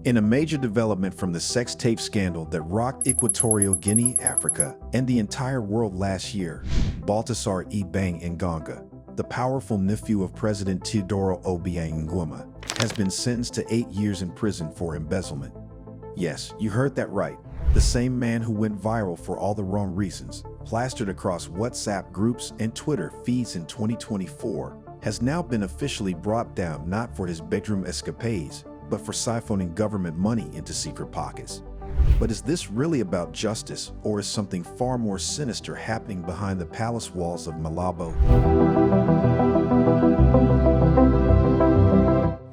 In a major development from the sex tape scandal that rocked Equatorial Guinea, Africa, and the entire world last year, Baltasar Engonga, the powerful nephew of President Teodoro Obiang Nguema, has been sentenced to 8 years in prison for embezzlement. Yes, you heard that right. The same man who went viral for all the wrong reasons, plastered across WhatsApp groups and Twitter feeds in 2024, has now been officially brought down not for his bedroom escapades, but for siphoning government money into secret pockets. But is this really about justice, or is something far more sinister happening behind the palace walls of Malabo?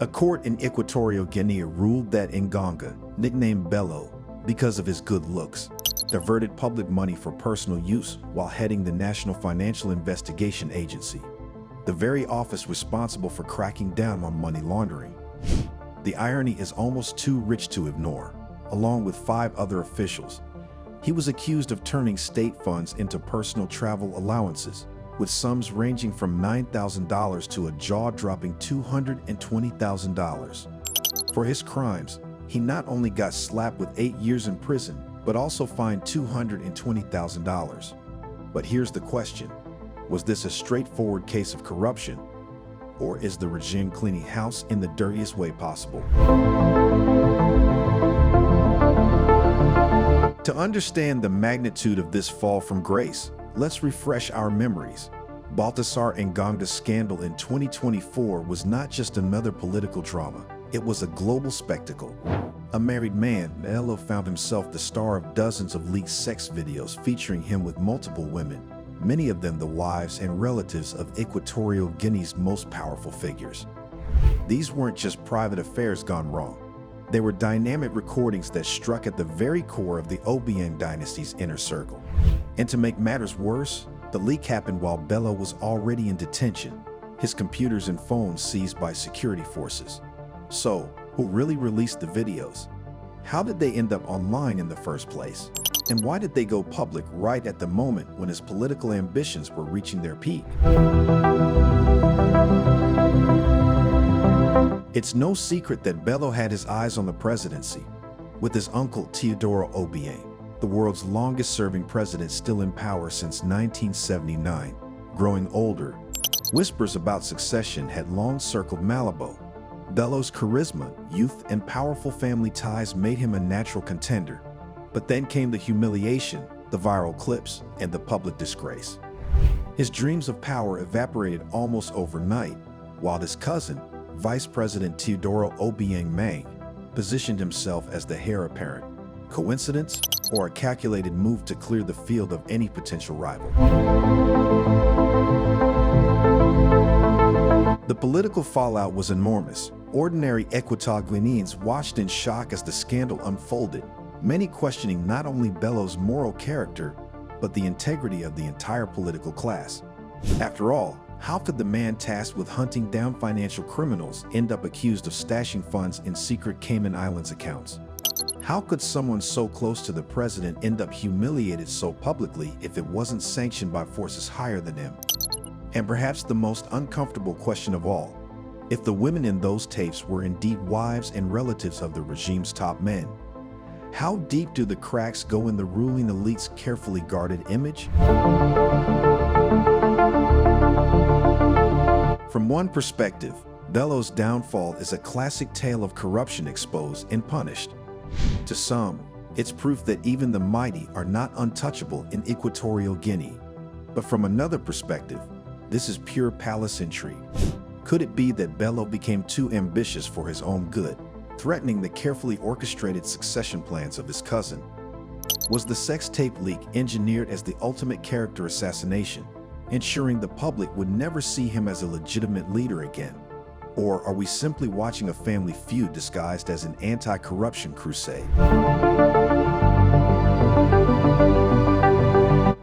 A court in Equatorial Guinea ruled that Engonga, nicknamed Bello because of his good looks, diverted public money for personal use while heading the National Financial Investigation Agency, the very office responsible for cracking down on money laundering. The irony is almost too rich to ignore. Along with 5 other officials, he was accused of turning state funds into personal travel allowances, with sums ranging from $9,000 to a jaw-dropping $220,000. For his crimes, he not only got slapped with 8 years in prison, but also fined $220,000. But here's the question: was this a straightforward case of corruption, or is the regime cleaning house in the dirtiest way possible? To understand the magnitude of this fall from grace, let's refresh our memories. Baltasar Engonga's scandal in 2024 was not just another political drama, it was a global spectacle. A married man, Bello found himself the star of dozens of leaked sex videos featuring him with multiple women, many of them the wives and relatives of Equatorial Guinea's most powerful figures. These weren't just private affairs gone wrong. They were dynamic recordings that struck at the very core of the Obiang dynasty's inner circle. And to make matters worse, the leak happened while Bello was already in detention, his computers and phones seized by security forces. So, who really released the videos? How did they end up online in the first place? And why did they go public right at the moment when his political ambitions were reaching their peak? It's no secret that Bello had his eyes on the presidency, with his uncle Teodoro Obiang, the world's longest-serving president still in power since 1979, growing older. Whispers about succession had long circled Malabo. Bello's charisma, youth, and powerful family ties made him a natural contender. But then came the humiliation, the viral clips, and the public disgrace. His dreams of power evaporated almost overnight, while his cousin, Vice President Teodoro Obiang Mang, positioned himself as the heir apparent. Coincidence, or a calculated move to clear the field of any potential rival? The political fallout was enormous. Ordinary Equatorial Guineans watched in shock as the scandal unfolded, many questioning not only Bello's moral character, but the integrity of the entire political class. After all, how could the man tasked with hunting down financial criminals end up accused of stashing funds in secret Cayman Islands accounts? How could someone so close to the president end up humiliated so publicly if it wasn't sanctioned by forces higher than him? And perhaps the most uncomfortable question of all, if the women in those tapes were indeed wives and relatives of the regime's top men, how deep do the cracks go in the ruling elite's carefully guarded image? From one perspective, Bello's downfall is a classic tale of corruption exposed and punished. To some, it's proof that even the mighty are not untouchable in Equatorial Guinea. But from another perspective, this is pure palace intrigue. Could it be that Bello became too ambitious for his own good, threatening the carefully orchestrated succession plans of his cousin? Was the sex tape leak engineered as the ultimate character assassination, ensuring the public would never see him as a legitimate leader again? Or are we simply watching a family feud disguised as an anti-corruption crusade?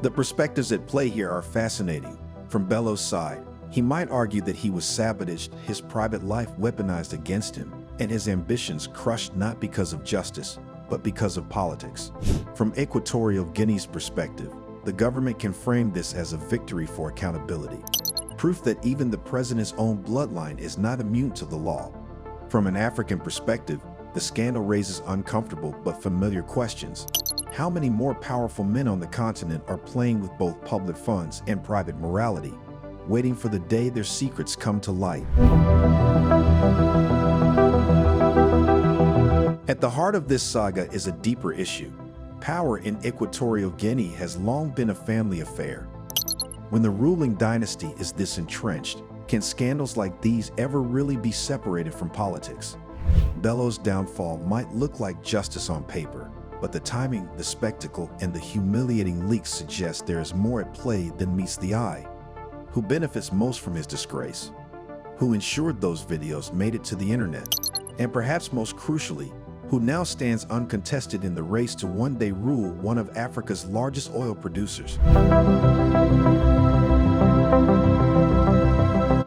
The perspectives at play here are fascinating. From Bello's side, he might argue that he was sabotaged, his private life weaponized against him, and his ambitions crushed not because of justice, but because of politics. From Equatorial Guinea's perspective, the government can frame this as a victory for accountability, proof that even the president's own bloodline is not immune to the law. From an African perspective, The scandal raises uncomfortable but familiar questions. How many more powerful men on the continent are playing with both public funds and private morality, waiting for the day their secrets come to light? At the heart of this saga is a deeper issue. Power in Equatorial Guinea has long been a family affair. When the ruling dynasty is this entrenched, can scandals like these ever really be separated from politics? Bello's downfall might look like justice on paper, but the timing, the spectacle, and the humiliating leaks suggest there is more at play than meets the eye. Who benefits most from his disgrace? Who ensured those videos made it to the internet? And perhaps most crucially, who now stands uncontested in the race to one day rule one of Africa's largest oil producers?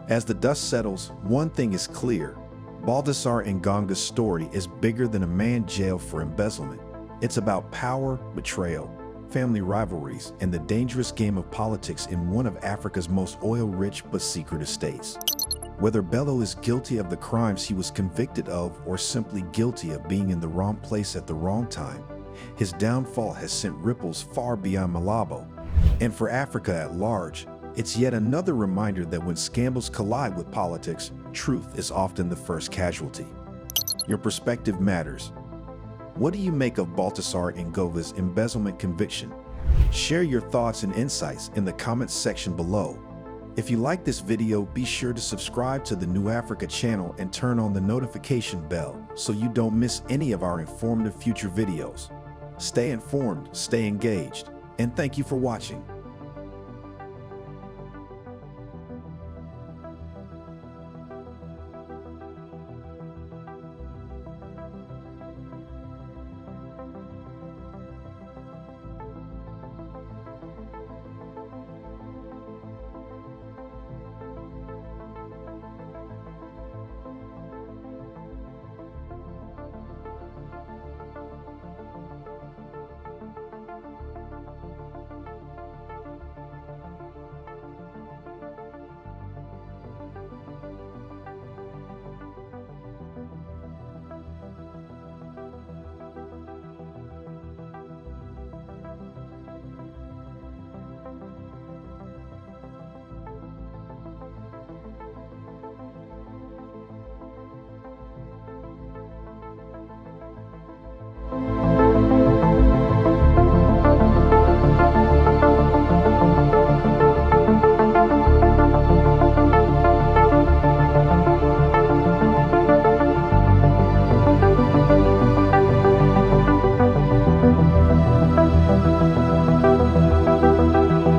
As the dust settles, one thing is clear. Baltasar Engonga's story is bigger than a man jailed for embezzlement. It's about power, betrayal, family rivalries, and the dangerous game of politics in one of Africa's most oil-rich but secretive states. Whether Bello is guilty of the crimes he was convicted of or simply guilty of being in the wrong place at the wrong time, his downfall has sent ripples far beyond Malabo. And for Africa at large, it's yet another reminder that when scandals collide with politics, truth is often the first casualty. Your perspective matters. What do you make of Baltasar Engoga's embezzlement conviction? Share your thoughts and insights in the comments section below. If you like this video, be sure to subscribe to the New Africa channel and turn on the notification bell so you don't miss any of our informative future videos. Stay informed, stay engaged, and thank you for watching.